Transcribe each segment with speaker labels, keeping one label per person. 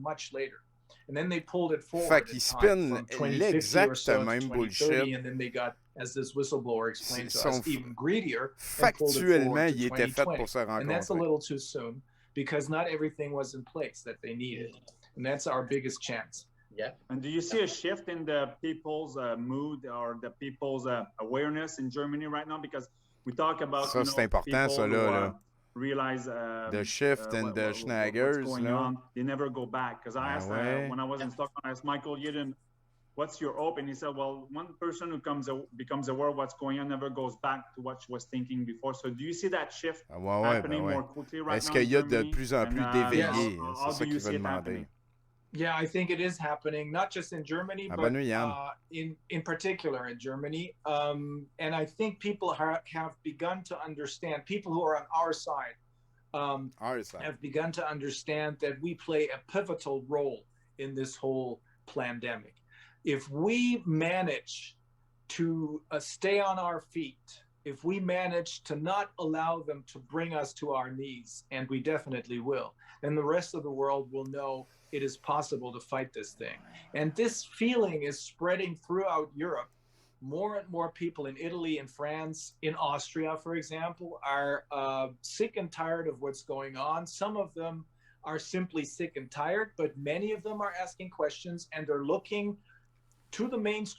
Speaker 1: much later. And then they pulled it
Speaker 2: Fait
Speaker 1: forward
Speaker 2: qu'ils
Speaker 1: in time
Speaker 2: spinnent
Speaker 1: from 2050 or
Speaker 2: l'exact
Speaker 1: so to
Speaker 2: même bullshit.
Speaker 1: 2030, and then they got, as this whistleblower explained
Speaker 2: Ils
Speaker 1: to
Speaker 2: sont
Speaker 1: us, even greedier and pulled it
Speaker 2: factuellement,
Speaker 1: forward to
Speaker 2: ils étaient faits
Speaker 1: 2020.
Speaker 2: pour se
Speaker 1: And that's a
Speaker 2: rencontrer.
Speaker 1: little too soon because not everything was in place that they needed. And that's our biggest chance.
Speaker 3: Yeah.
Speaker 4: And do you see a shift in the people's mood or the people's awareness in Germany right now? Because we talk about
Speaker 2: Ça, c'est important, ça, là.
Speaker 4: Realize
Speaker 2: the shift and the Schnaggers,
Speaker 4: what's going on. They never go back. Because I asked when I was in Stockholm, I asked Michael Yidden, what's your hope? And he said, well, one person who becomes aware of what's going on never goes back to what she was thinking before. So do you see that shift happening more quickly right now?
Speaker 2: Est-ce qu'il y a de plus en plus d'éveillés? C'est ça qu'il veut demander.
Speaker 1: Yeah, I think it is happening, not just in Germany, but in particular in Germany. And I think people have begun to understand, people who are on our side, have begun to understand that we play a pivotal role in this whole pandemic. If we manage to stay on our feet, if we manage to not allow them to bring us to our knees, and we definitely will, then the rest of the world will know it is possible to fight this thing. And this feeling is spreading throughout Europe. More and more people in Italy and France, in Austria, for example, are sick and tired of what's going on. Some of them are simply sick and tired, but many of them are asking questions and they're looking to the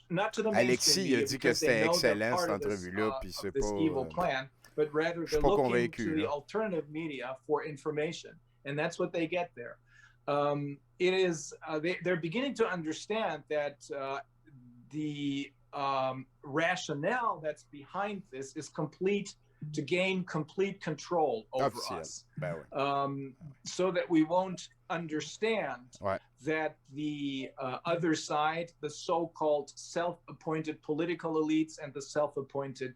Speaker 1: not to the mainstream media,
Speaker 2: Alexis a dit que c'était excellent cette entrevue-là, puis c'est pas
Speaker 1: evil plan, but rather they're looking to the alternative media for information, and that's what they get there. It is they're beginning to understand that the rationale that's behind this is to gain complete control over us, so that we won't understand that the other side, the so-called self-appointed political elites and the self-appointed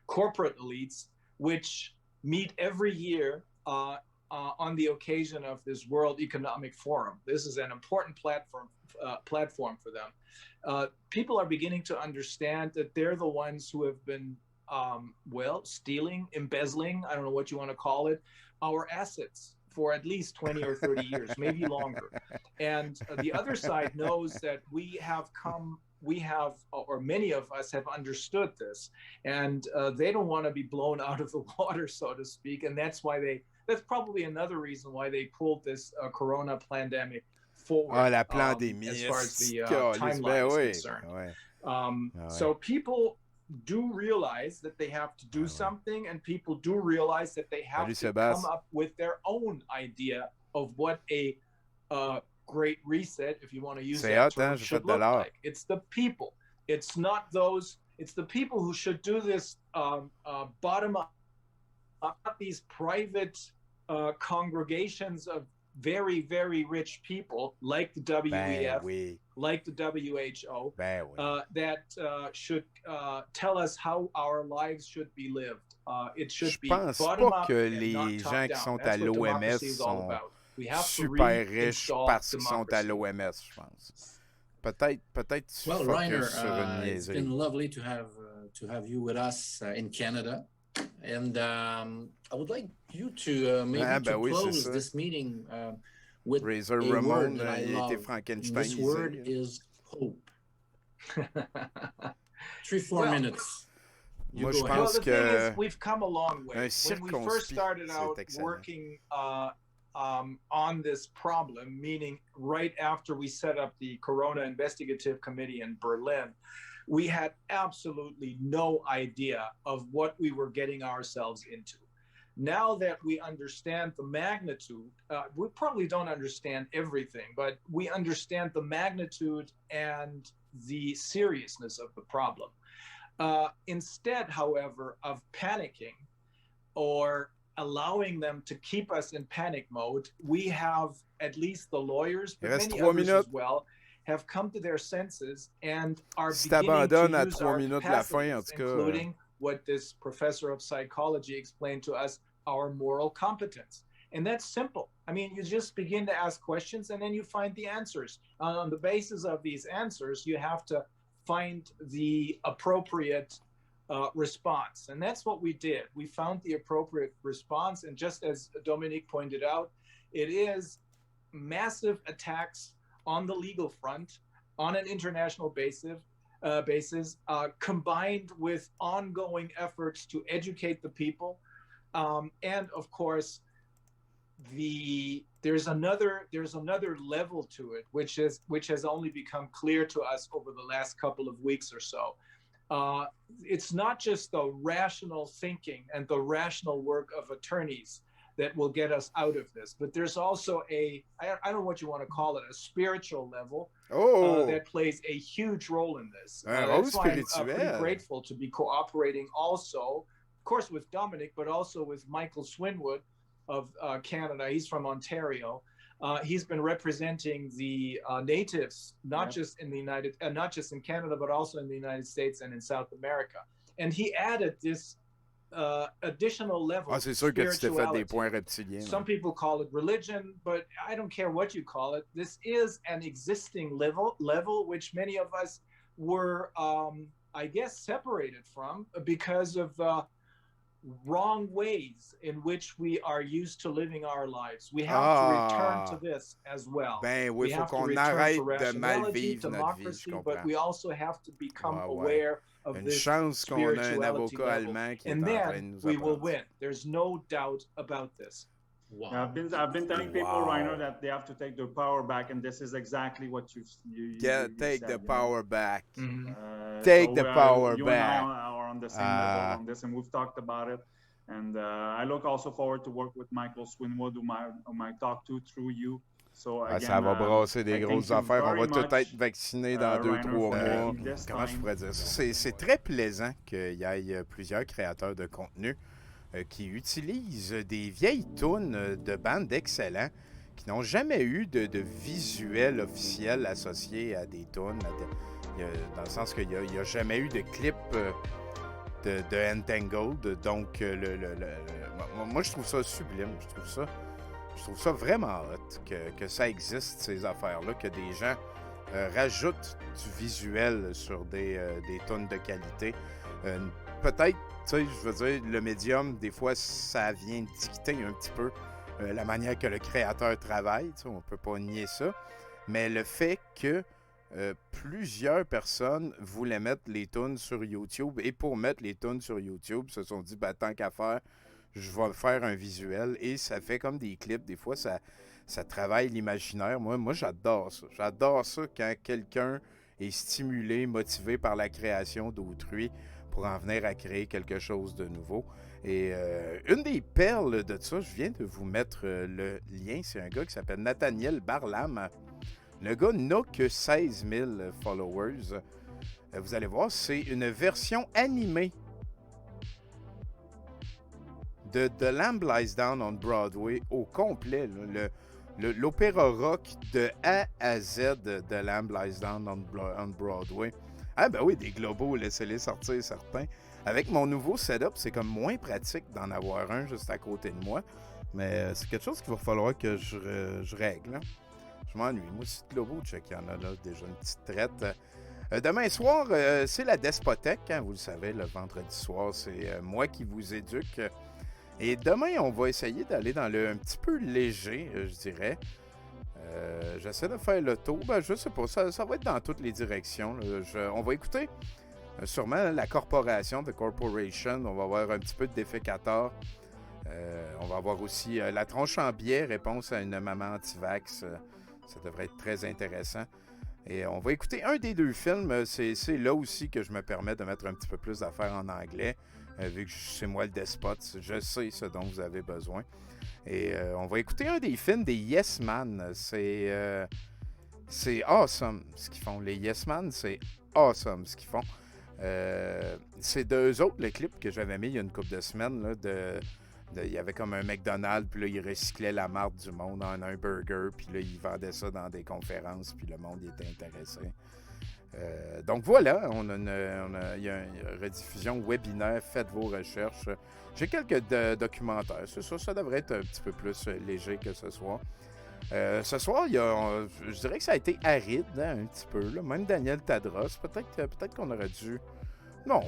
Speaker 1: corporate elites, which meet every year on the occasion of this World Economic Forum. This is an important platform for them. People are beginning to understand that they're the ones who have been, stealing, embezzling, I don't know what you want to call it, our assets for at least 20 or 30 years, maybe longer. And the other side knows that or many of us have understood this, and they don't want to be blown out of the water, so to speak. And that's probably another reason why they pulled this corona pandemic forward,
Speaker 2: la pandémie,
Speaker 1: as far as the timeline is concerned. So people do realize that they have to do something, and people do realize that they have to come up with their own idea of what a great reset, if you want to use that term, should look like. It's the people. It's not those. It's the people who should do this bottom up, not these private congregations of very, very rich people like the WEF, like the WHO, that should tell us how our lives should be lived. It should be bottom up and not top down. That's what democracy is all about. We have to reinstall
Speaker 2: parce qu'ils sont à l'OMS, je pense. Peut-être
Speaker 3: well, Rainer, it's been lovely to have you with us in Canada. And I would like you to maybe close this meeting with
Speaker 2: Razor
Speaker 3: a
Speaker 2: Ramon
Speaker 3: word that I love. This word is hope. 3-4 minutes.
Speaker 2: Moi, je pense
Speaker 1: the thing is, we've come a long way. When we first started out working on this problem, meaning right after we set up the Corona Investigative Committee in Berlin, we had absolutely no idea of what we were getting ourselves into. Now that we understand the magnitude, we probably don't understand everything, but we understand the magnitude and the seriousness of the problem. Instead, however, of panicking or allowing them to keep us in panic mode, we have, at least the lawyers, but many others as well, have come to their senses and are beginning to use our capacities, including what this professor of psychology explained to us, our moral competence. And that's simple. I mean, you just begin to ask questions and then you find the answers. On the basis of these answers, you have to find the appropriate response. And that's what we did. We found the appropriate response. And just as Dominique pointed out, it is massive attacks on the legal front on an international basis, combined with ongoing efforts to educate the people. And of course, there's another level to it, which has only become clear to us over the last couple of weeks or so. It's not just the rational thinking and the rational work of attorneys that will get us out of this, but there's also I don't know what you want to call it, a spiritual level that plays a huge role in this. That's why I'm pretty grateful to be cooperating also, of course, with Dominic, but also with Michael Swinwood of Canada. He's from Ontario. He's been representing the natives, not just in Canada, but also in the United States and in South America. And he added this additional level.
Speaker 2: C'est sûr que tu t'es fait des points reptiliens.
Speaker 1: Some people call it religion, but I don't care what you call it. This is an existing level which many of us were, I guess, separated from because of wrong ways in which we are used to living our lives. We have to return to this as well.
Speaker 2: Ben oui, il faut qu'on arrête de mal vivre notre vie, je comprends.
Speaker 1: But we also have to become aware of
Speaker 2: Une
Speaker 1: this
Speaker 2: chance qu'on a un avocat allemand qui est en train de nous
Speaker 1: we will win. There's no doubt about this.
Speaker 4: Wow. I've been telling people, Reiner, that they have to take their power back, and this is exactly what you
Speaker 2: take
Speaker 4: said,
Speaker 2: the power back.
Speaker 4: Mm-hmm.
Speaker 2: Take the power
Speaker 4: you
Speaker 2: back.
Speaker 4: And I are on the same level on this, and we've talked about it. And I look also forward to work with Michael Swinwood, whom I talk to through you. So again,
Speaker 2: ça va brasser des grosses affaires. On va tout être vaccinés dans 2-3 mois. Comment je pourrais dire ça? C'est très plaisant qu'il y ait plusieurs créateurs de contenu qui utilisent des vieilles tunes de bandes excellents qui n'ont jamais eu de visuel officiel associé à des tunes. Dans le sens qu'il n'y a jamais eu de clip de Entangled. Donc, moi, je trouve ça sublime. Je trouve ça vraiment hot que ça existe, ces affaires-là, que des gens rajoutent du visuel sur des tunes de qualité. Peut-être, tu sais, je veux dire, le médium, des fois, ça vient dicter un petit peu la manière que le créateur travaille. Tu sais, on ne peut pas nier ça. Mais le fait que plusieurs personnes voulaient mettre les tunes sur YouTube, et pour mettre les tunes sur YouTube, se sont dit, ben, tant qu'à faire, je vais faire un visuel, et ça fait comme des clips. Des fois, ça travaille l'imaginaire. Moi, j'adore ça. J'adore ça quand quelqu'un est stimulé, motivé par la création d'autrui pour en venir à créer quelque chose de nouveau. Et une des perles de ça, je viens de vous mettre le lien, c'est un gars qui s'appelle Nathaniel Barlam. Le gars n'a que 16 000 followers. Vous allez voir, c'est une version animée de The Lamb Lies Down on Broadway au complet. L'opéra rock de A à Z de The Lamb Lies Down on Broadway. Ah ben oui, des globaux, laissez-les sortir certains. Avec mon nouveau setup, c'est comme moins pratique d'en avoir un juste à côté de moi. Mais c'est quelque chose qu'il va falloir que je règle. Hein. Je m'ennuie. Moi aussi, de globaux, check, il y en a là déjà une petite traite. Demain soir, c'est la Despothèque. Hein, vous le savez, le vendredi soir, c'est moi qui vous éduque. Et demain, on va essayer d'aller dans un petit peu léger, je dirais. J'essaie de faire le tour. Ben, je sais pas, ça va être dans toutes les directions. On va écouter sûrement la corporation, The Corporation. On va avoir un petit peu de Défécateur. On va avoir aussi La tronche en biais, réponse à une maman anti-vax. Ça devrait être très intéressant. Et on va écouter un des deux films. C'est là aussi que je me permets de mettre un petit peu plus d'affaires en anglais. Vu que c'est moi le despote, je sais ce dont vous avez besoin. Et on va écouter un des films des Yes Man. C'est awesome ce qu'ils font. Les Yes Man, c'est awesome ce qu'ils font. C'est d'eux autres le clip que j'avais mis il y a une couple de semaines. Là, il y avait comme un McDonald's, puis là, ils recyclaient la marde du monde en un burger, puis là, ils vendaient ça dans des conférences, puis le monde y était intéressé. Donc voilà, il y a une rediffusion webinaire, faites vos recherches. J'ai quelques documentaires, c'est ça, ça devrait être un petit peu plus léger que ce soir. Ce soir, je dirais que ça a été aride, hein, un petit peu, là. Même Daniel Tadros, peut-être qu'on aurait dû... Non,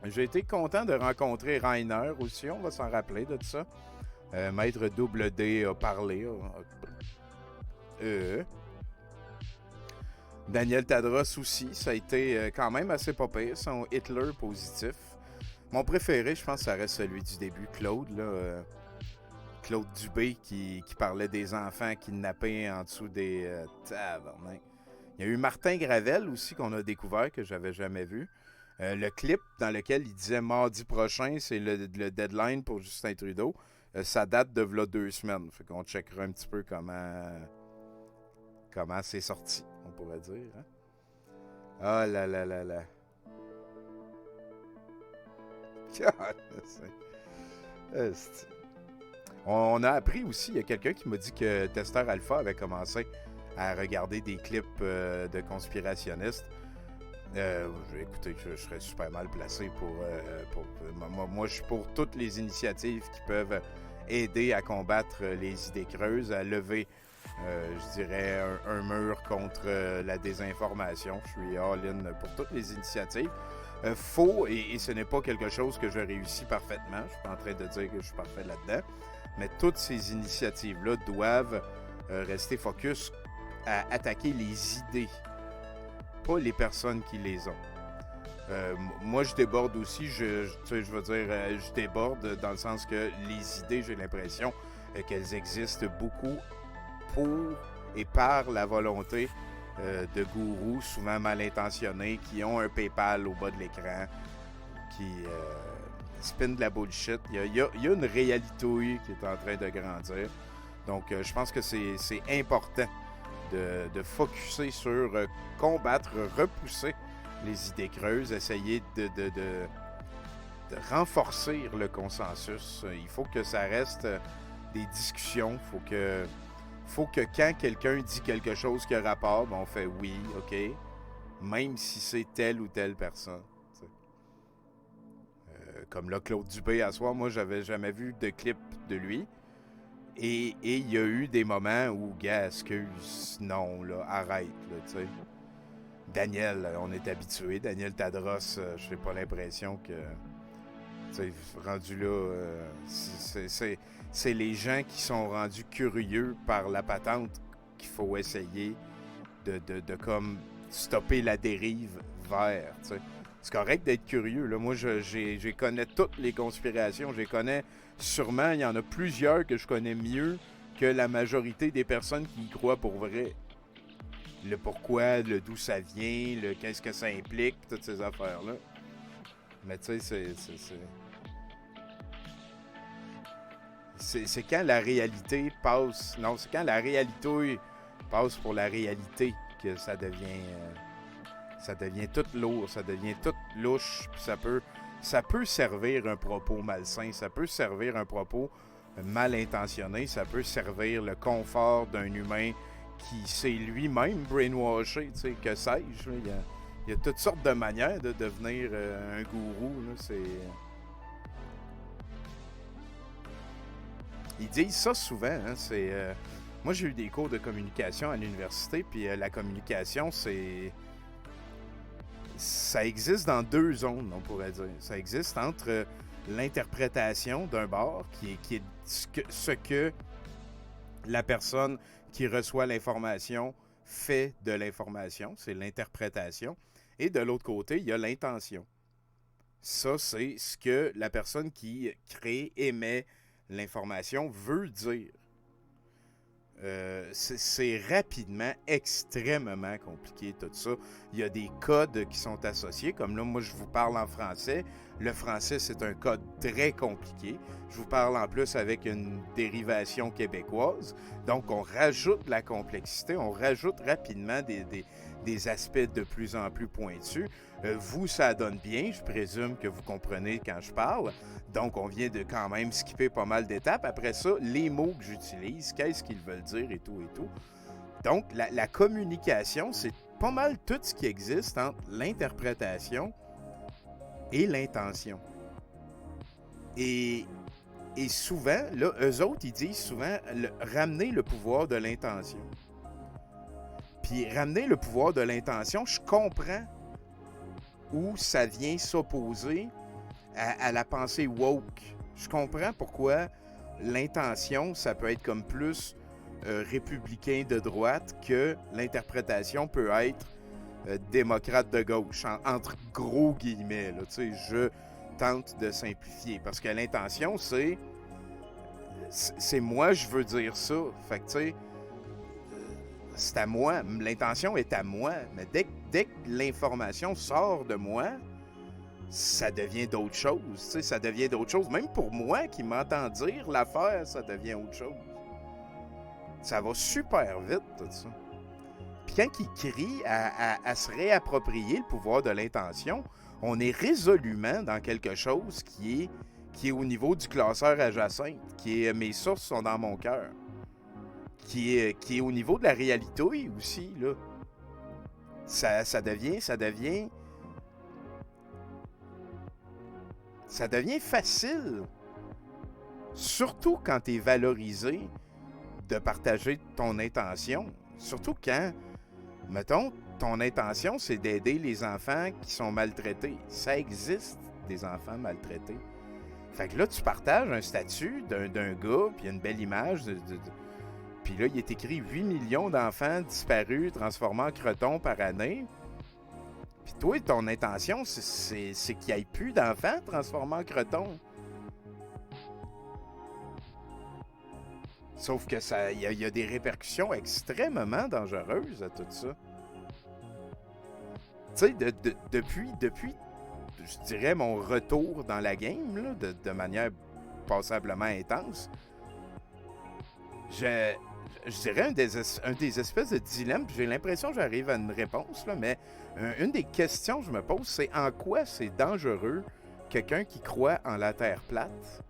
Speaker 2: j'ai été content de rencontrer Reiner aussi, on va s'en rappeler de tout ça. Maître Double D a parlé. Daniel Tadros aussi, ça a été quand même assez pas pire, son Hitler positif. Mon préféré, je pense, ça reste celui du début, Claude, là. Claude Dubé qui parlait des enfants kidnappés en dessous des tabarnak. Il y a eu Martin Gravel aussi qu'on a découvert, que j'avais jamais vu. Le clip dans lequel il disait mardi prochain, c'est le deadline pour Justin Trudeau. Ça date de là 2 semaines. Fait qu'on checkera un petit peu comment c'est sorti, on pourrait dire. Hein? Ah là là là là. On a appris aussi, il y a quelqu'un qui m'a dit que Tester Alpha avait commencé à regarder des clips de conspirationnistes. Écoutez, je serais super mal placé moi, je suis pour toutes les initiatives qui peuvent aider à combattre les idées creuses, à lever, je dirais, un mur contre la désinformation. Je suis all-in pour toutes les initiatives. Et ce n'est pas quelque chose que je réussis parfaitement. Je suis pas en train de dire que je suis parfait là-dedans. Mais toutes ces initiatives-là doivent rester focus à attaquer les idées, pas les personnes qui les ont. Moi, je déborde aussi, je déborde dans le sens que les idées, j'ai l'impression qu'elles existent beaucoup pour et par la volonté de gourous souvent mal intentionnés qui ont un PayPal au bas de l'écran, qui spin de la bullshit. Il y a une réalité qui est en train de grandir. Donc, je pense que c'est important de focusser sur combattre, repousser les idées creuses, essayer de renforcer le consensus. Il faut que ça reste des discussions. Faut que quand quelqu'un dit quelque chose qui a rapport, on fait oui, OK, même si c'est telle ou telle personne. Comme là, Claude Dubé à soir, moi, j'avais jamais vu de clip de lui. Et il y a eu des moments où, gars, excuse, non, là, arrête, là, tu sais. Daniel, on est habitué. Daniel Tadros, j'ai pas l'impression que, tu sais, rendu là, c'est les gens qui sont rendus curieux par la patente qu'il faut essayer de comme stopper la dérive vers, tu sais. C'est correct d'être curieux, là. Moi, je connais toutes les conspirations, je les connais sûrement, il y en a plusieurs que je connais mieux que la majorité des personnes qui y croient pour vrai. Le pourquoi, le d'où ça vient, le qu'est-ce que ça implique, toutes ces affaires-là. Mais tu sais, c'est quand la réalité passe... Non, c'est quand la réalité passe pour la réalité que ça devient tout lourd, ça devient tout louche, puis ça peut servir un propos malsain, ça peut servir un propos mal intentionné, ça peut servir le confort d'un humain qui s'est lui-même brainwashé, tu sais, que sais-je. Il y a toutes sortes de manières de devenir un gourou, là, Ils disent ça souvent, hein, moi, j'ai eu des cours de communication à l'université, puis la communication, ça existe dans 2 zones, on pourrait dire. Ça existe entre l'interprétation d'un bord, qui est ce que la personne qui reçoit l'information fait de l'information, c'est l'interprétation. Et de l'autre côté, il y a l'intention. Ça, c'est ce que la personne qui crée, émet l'information veut dire. C'est rapidement extrêmement compliqué tout ça. Il y a des codes qui sont associés, comme là, moi je vous parle en français. Le français, c'est un code très compliqué. Je vous parle en plus avec une dérivation québécoise. Donc, on rajoute la complexité, on rajoute rapidement des aspects de plus en plus pointus. Vous, ça donne bien, je présume que vous comprenez quand je parle. Donc, on vient de quand même skipper pas mal d'étapes. Après ça, les mots que j'utilise, qu'est-ce qu'ils veulent dire et tout et tout. Donc, la communication, c'est pas mal tout ce qui existe entre l'interprétation et l'intention. Et souvent, là, eux autres, ils disent souvent ramener le pouvoir de l'intention. Puis ramener le pouvoir de l'intention, je comprends où ça vient s'opposer à la pensée woke. Je comprends pourquoi l'intention, ça peut être comme plus républicain de droite que l'interprétation peut être démocrate de gauche, entre gros guillemets. Là, je tente de simplifier parce que l'intention, c'est moi, je veux dire ça. Fait que, tu sais, c'est à moi. L'intention est à moi. Mais dès que l'information sort de moi, ça devient d'autres choses. Tu sais, ça devient d'autres choses. Même pour moi qui m'entend dire l'affaire, ça devient autre chose. Ça va super vite, tout ça. Puis quand il crie à se réapproprier le pouvoir de l'intention, on est résolument dans quelque chose qui est au niveau du classeur adjacent, qui est mes sources sont dans mon cœur, qui est au niveau de la réalité aussi, là. Ça devient facile, surtout quand tu es valorisé, de partager ton intention. Surtout quand, mettons, ton intention, c'est d'aider les enfants qui sont maltraités. Ça existe, des enfants maltraités. Fait que là, tu partages un statut d'un gars, puis il y a une belle image. Puis là, il est écrit 8 millions d'enfants disparus, transformés en cretons par année. Puis toi, ton intention, c'est qu'il n'y ait plus d'enfants transformés en cretons. Sauf que il y a des répercussions extrêmement dangereuses à tout ça. Tu sais, depuis, je dirais, mon retour dans la game, là, de manière passablement intense, je dirais un des espèces de dilemmes, puis j'ai l'impression que j'arrive à une réponse, là, mais une des questions que je me pose, c'est en quoi c'est dangereux quelqu'un qui croit en la Terre plate?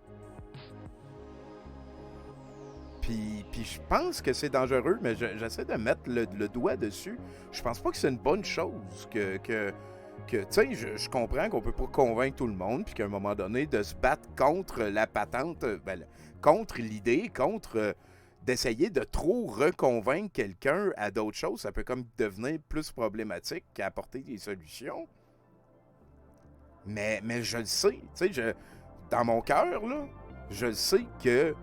Speaker 2: Puis je pense que c'est dangereux, mais j'essaie de mettre le doigt dessus. Je pense pas que c'est une bonne chose que tu sais, je comprends qu'on peut pas convaincre tout le monde, puis qu'à un moment donné, de se battre contre la patente, contre l'idée, d'essayer de trop reconvaincre quelqu'un à d'autres choses, ça peut comme devenir plus problématique qu'apporter des solutions. Mais je le sais, tu sais, dans mon cœur, là, je le sais que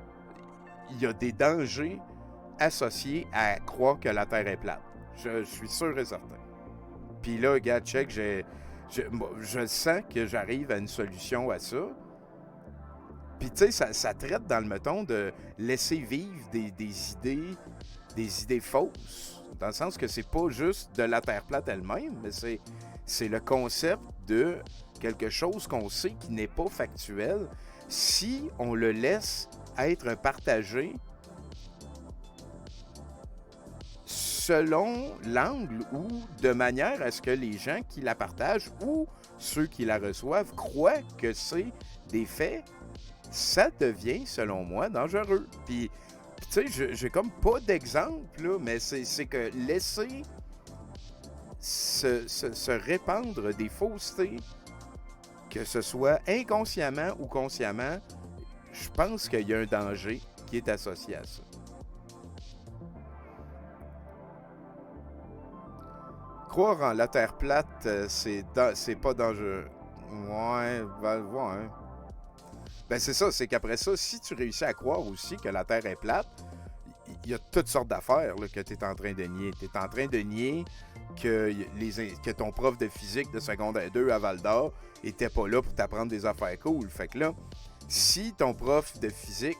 Speaker 2: il y a des dangers associés à croire que la Terre est plate. Je suis sûr et certain. Puis là, regarde, check, je sens que j'arrive à une solution à ça. Puis tu sais, ça traite dans le mettons de laisser vivre des idées fausses. Dans le sens que c'est pas juste de la Terre plate elle-même, mais c'est le concept de quelque chose qu'on sait qui n'est pas factuel si on le laisse être partagé selon l'angle ou de manière à ce que les gens qui la partagent ou ceux qui la reçoivent croient que c'est des faits, ça devient, selon moi, dangereux. Puis tu sais, j'ai comme pas d'exemple, là, mais c'est que laisser se répandre des faussetés, que ce soit inconsciemment ou consciemment, je pense qu'il y a un danger qui est associé à ça. Croire en la Terre plate, c'est pas dangereux. Ouais. Ben c'est ça, c'est qu'après ça, si tu réussis à croire aussi que la Terre est plate, il y a toutes sortes d'affaires là, que tu es en train de nier. Tu es en train de nier que ton prof de physique de secondaire 2 à Val-d'Or était pas là pour t'apprendre des affaires cool. Fait que là, si ton prof de physique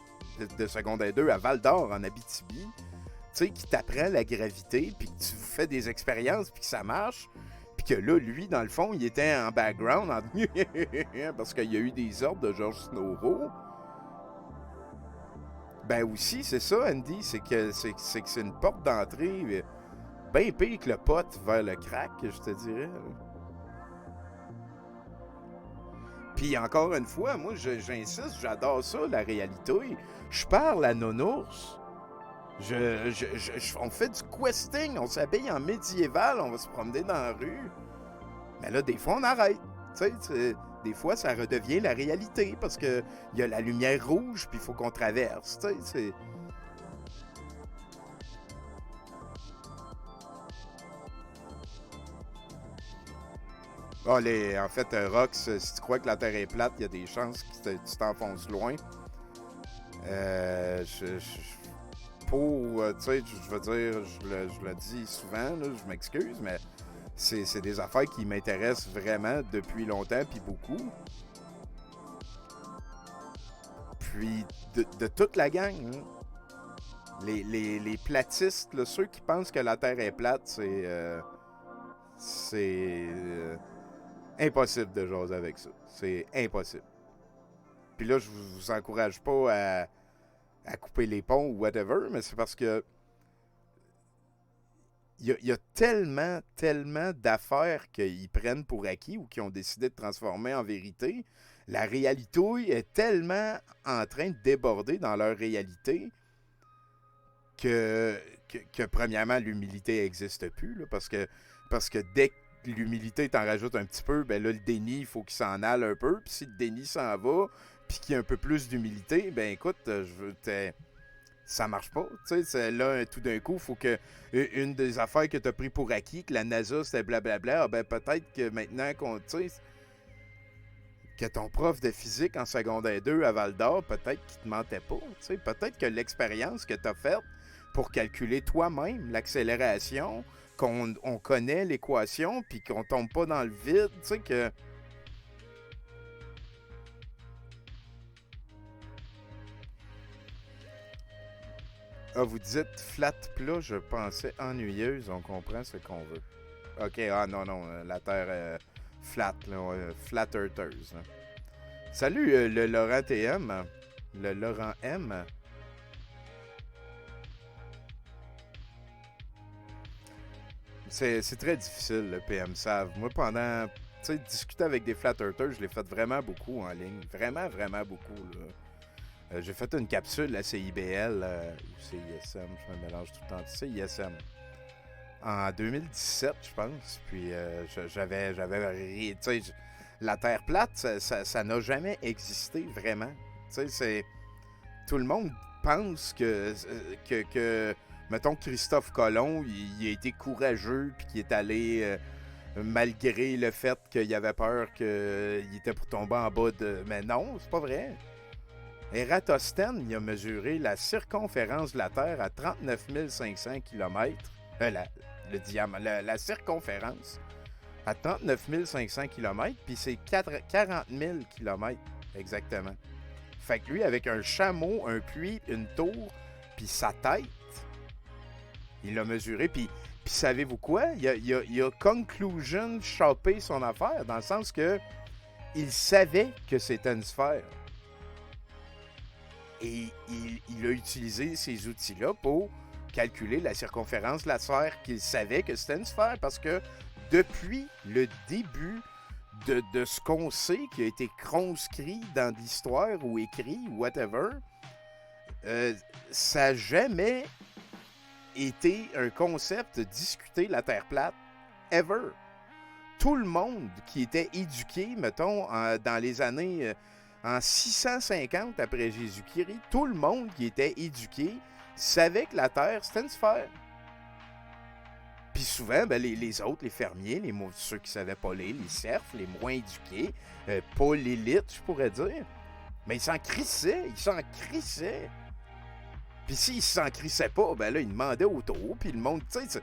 Speaker 2: de secondaire 2 à Val-d'Or en Abitibi, tu sais, qui t'apprend la gravité, puis que tu fais des expériences, puis que ça marche, puis que là, lui, dans le fond, il était en background, parce qu'il y a eu des ordres de George Snowro. Ben aussi, c'est ça, Andy, c'est que c'est une porte d'entrée bien pire que le pote vers le crack, je te dirais. Puis encore une fois, moi, j'insiste, j'adore ça, la réalité. Je parle à Nounours. On fait du questing, on s'habille en médiéval, on va se promener dans la rue. Mais là, des fois, on arrête. Tu sais, des fois, ça redevient la réalité parce qu'il y a la lumière rouge, puis il faut qu'on traverse. Tu sais, c'est... En fait, Rox, si tu crois que la Terre est plate, il y a des chances que tu t'enfonces loin. Pour, tu sais, je veux dire, je le dis souvent, là, je m'excuse, mais c'est des affaires qui m'intéressent vraiment depuis longtemps, puis beaucoup. Puis de toute la gang, hein, les platistes, là, ceux qui pensent que la Terre est plate, c'est impossible de jaser avec ça. C'est impossible. Puis là, je vous encourage pas à couper les ponts ou whatever, mais c'est parce que il y a tellement d'affaires qu'ils prennent pour acquis ou qu'ils ont décidé de transformer en vérité. La réalité est tellement en train de déborder dans leur réalité que premièrement, l'humilité n'existe plus. Là, parce que dès que l'humilité t'en rajoute un petit peu, ben là, le déni, il faut qu'il s'en aille un peu. Puis si le déni s'en va, puis qu'il y a un peu plus d'humilité, ben écoute, ça marche pas. Tu sais, là, tout d'un coup, il faut que une des affaires que tu as pris pour acquis, que la NASA, c'était blablabla, ben peut-être que maintenant tu sais, que ton prof de physique en secondaire 2 à Val-d'Or, peut-être qu'il te mentait pas. Tu sais, peut-être que l'expérience que tu as faite pour calculer toi-même l'accélération, qu'on connaît l'équation, puis qu'on tombe pas dans le vide, tu sais, que... Ah, vous dites flat plat, je pensais ennuyeuse, on comprend ce qu'on veut. Ok, non, la Terre flat, là, flat earthers. Là. Salut, le Laurent TM, le Laurent M. C'est très difficile, le PM Save. Moi, pendant, tu sais, discuter avec des flat earthers, je l'ai fait vraiment beaucoup en ligne. Vraiment, vraiment beaucoup, là. J'ai fait une capsule à CIBL, ou CISM, je me mélange tout le temps, CISM, en 2017, je pense. Puis j'avais tu sais, la Terre plate, ça n'a jamais existé vraiment. Tu sais, tout le monde pense que mettons, Christophe Colomb, il a été courageux, puis qu'il est allé, malgré le fait qu'il avait peur qu'il était pour tomber en bas de... Mais non, c'est pas vrai. Eratosthène, il a mesuré la circonférence de la Terre à 39 500 km. Le diamètre, la circonférence à 39 500 km, puis c'est 40 000 km exactement. Fait que lui, avec un chameau, un puits, une tour, puis sa tête, il l'a mesuré, puis savez-vous quoi? Il a conclusion chopé son affaire, dans le sens que il savait que c'était une sphère. Et il a utilisé ces outils-là pour calculer la circonférence de la sphère, qu'il savait que c'était une sphère, parce que depuis le début de ce qu'on sait, qui a été conscrit dans l'histoire ou écrit, ou whatever, ça n'a jamais été un concept de discuter la Terre plate, ever. Tout le monde qui était éduqué, mettons, dans les années... en 650 après Jésus-Christ, tout le monde qui était éduqué savait que la Terre, c'était une sphère. Puis souvent, ben, les autres, les fermiers, ceux qui ne savaient pas lire, les serfs, les moins éduqués, pas l'élite, je pourrais dire, mais ils s'en crissaient. Puis s'ils s'en crissaient pas, ben là, ils demandaient autour, puis le monde, tu sais...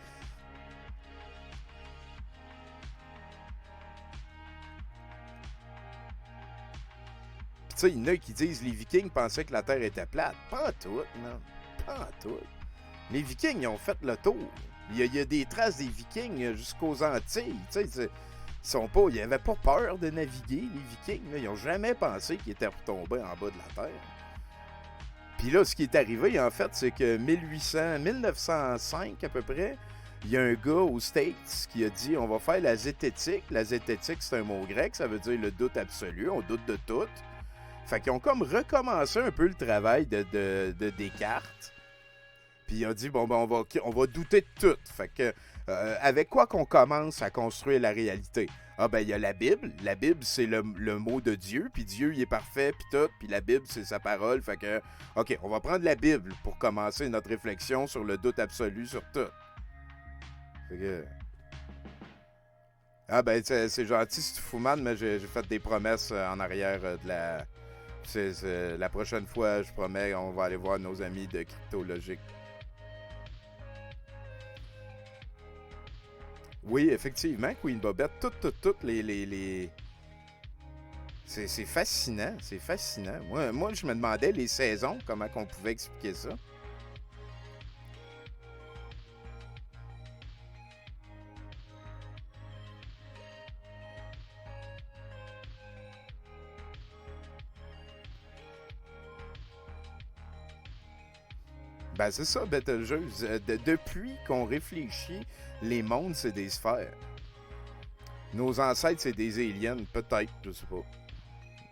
Speaker 2: Tu sais, il y en a qui disent les Vikings pensaient que la Terre était plate. Pas tout, non. Pas tout. Les Vikings, ils ont fait le tour. Il y a des traces des Vikings jusqu'aux Antilles. Tu sais, ils n'avaient pas peur de naviguer, les Vikings. Là. Ils n'ont jamais pensé qu'ils étaient retombés en bas de la Terre. Puis là, ce qui est arrivé, en fait, c'est que 1905 à peu près, il y a un gars aux States qui a dit on va faire la zététique. La zététique, c'est un mot grec, ça veut dire le doute absolu. On doute de tout. Fait qu'ils ont comme recommencé un peu le travail de Descartes. Puis ils ont dit, bon, ben on va douter de tout. Fait que, avec quoi qu'on commence à construire la réalité? Ah ben, il y a la Bible. La Bible, c'est le mot de Dieu. Puis Dieu, il est parfait, puis tout. Puis la Bible, c'est sa parole. Fait que, OK, on va prendre la Bible pour commencer notre réflexion sur le doute absolu sur tout. Fait que... Ah ben, c'est gentil si tu fous man, mais j'ai fait des promesses en arrière de la... la prochaine fois, je promets, on va aller voir nos amis de Cryptologique. Oui, effectivement, Queen Bobette, toutes les... C'est fascinant, c'est fascinant. Moi, je me demandais les saisons, comment qu'on pouvait expliquer ça. Ben, c'est ça, Betelgeuse. Depuis qu'on réfléchit, les mondes, c'est des sphères. Nos ancêtres, c'est des aliens. Peut-être, je sais pas.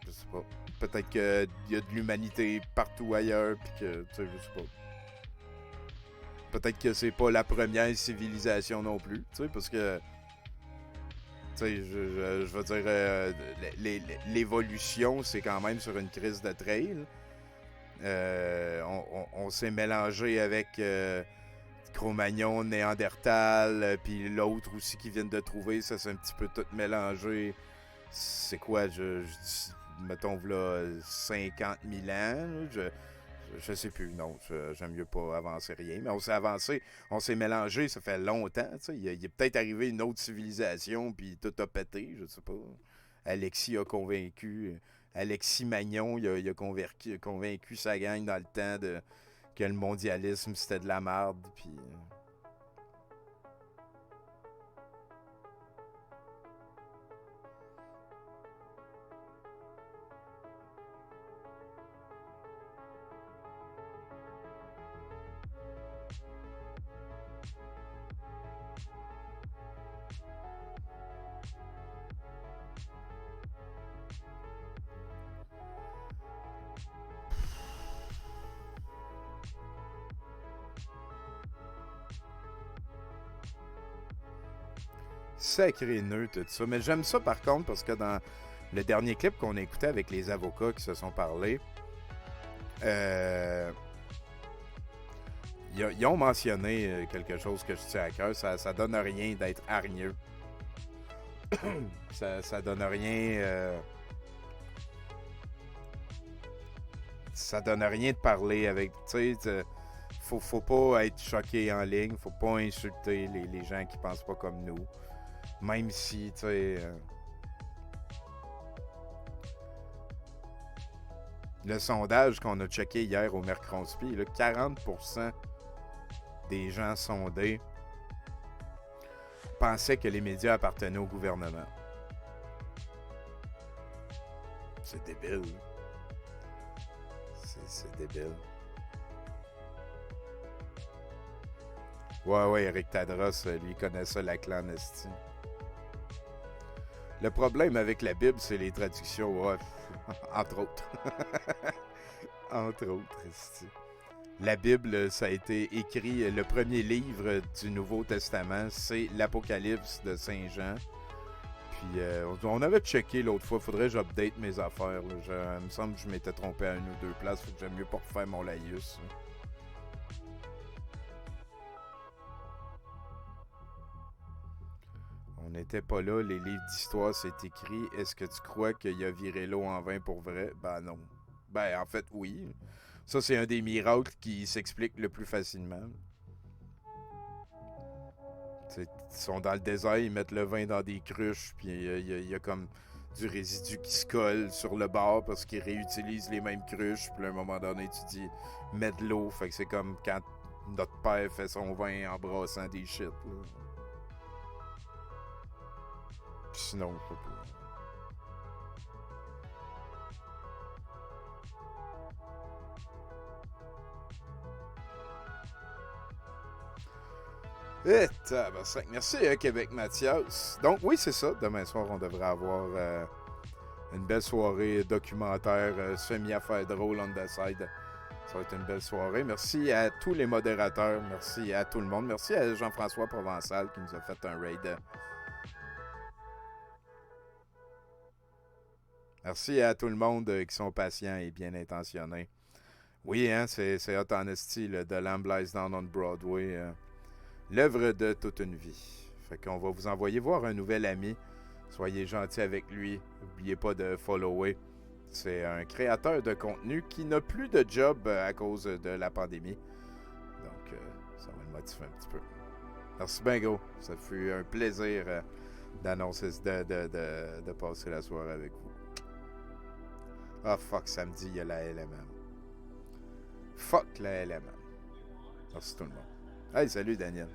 Speaker 2: Je sais pas. Peut-être qu'il y a de l'humanité partout ailleurs, puis que, tu sais, je sais pas. Peut-être que c'est pas la première civilisation non plus, tu sais, parce que... Tu sais, je veux dire, l'évolution, c'est quand même sur une crise de trail. On s'est mélangé avec Cro-Magnon, Néandertal, puis l'autre aussi qu'ils viennent de trouver, ça s'est un petit peu tout mélangé. C'est quoi, je dis, mettons, là, 50 000 ans, je sais plus, non, j'aime mieux pas avancer rien, mais on s'est avancé, on s'est mélangé, ça fait longtemps, tu sais, il est peut-être arrivé une autre civilisation, puis tout a pété, je sais pas. Alexis a convaincu... Alexis Magnon, il a convaincu sa gang dans le temps que le mondialisme, c'était de la merde. Puis... Sacré nœud, tout ça. Mais j'aime ça par contre parce que dans le dernier clip qu'on a écouté avec les avocats qui se sont parlé, ils ont mentionné quelque chose que je tiens à cœur. Ça donne rien d'être hargneux. ça donne rien... ça donne rien de parler avec... Tu sais, faut pas être choqué en ligne. Faut pas insulter les gens qui pensent pas comme nous. Même si, tu sais... le sondage qu'on a checké hier au Mercronspi, là, 40% des gens sondés pensaient que les médias appartenaient au gouvernement. C'est débile. C'est débile. Ouais, Eric Tadros, lui, connaît ça, la clandestine. Le problème avec la Bible, c'est les traductions, ouais, entre autres. Entre autres, c'est... La Bible, ça a été écrit, le premier livre du Nouveau Testament, c'est l'Apocalypse de Saint Jean. Puis, on avait checké l'autre fois, faudrait que j'update mes affaires. Là. Il me semble que je m'étais trompé à une ou deux places, faut que j'aime mieux pas refaire mon laïus. Là. On n'était pas là, les livres d'histoire, c'est écrit. Est-ce que tu crois qu'il a viré l'eau en vin pour vrai? Ben non. Ben, en fait, oui. Ça, c'est un des miracles qui s'explique le plus facilement. T'sais, ils sont dans le désert, ils mettent le vin dans des cruches, puis il y a comme du résidu qui se colle sur le bord parce qu'ils réutilisent les mêmes cruches. Puis à un moment donné, tu dis, mets de l'eau. Fait que c'est comme quand notre père fait son vin en brassant des shit. Là. Sinon, je sais pas. Merci Québec Mathias. Donc oui, c'est ça. Demain soir, on devrait avoir une belle soirée documentaire semi-affaire drôle on the side. Ça va être une belle soirée. Merci à tous les modérateurs. Merci à tout le monde. Merci à Jean-François Provençal qui nous a fait un raid. Merci à tout le monde qui sont patients et bien intentionnés. Oui, hein, c'est hot honesty, le The Lamb Lies Down on Broadway. L'œuvre de toute une vie. Fait qu'on va vous envoyer voir un nouvel ami. Soyez gentils avec lui. N'oubliez pas de follower. C'est un créateur de contenu qui n'a plus de job à cause de la pandémie. Donc, ça va le motiver un petit peu. Merci bien, gros. Ça fut un plaisir d'annoncer, de passer la soirée avec vous. Ah, fuck, samedi, il y a la LMM. Fuck la LMM. Merci tout le monde. Hey, salut, Daniel.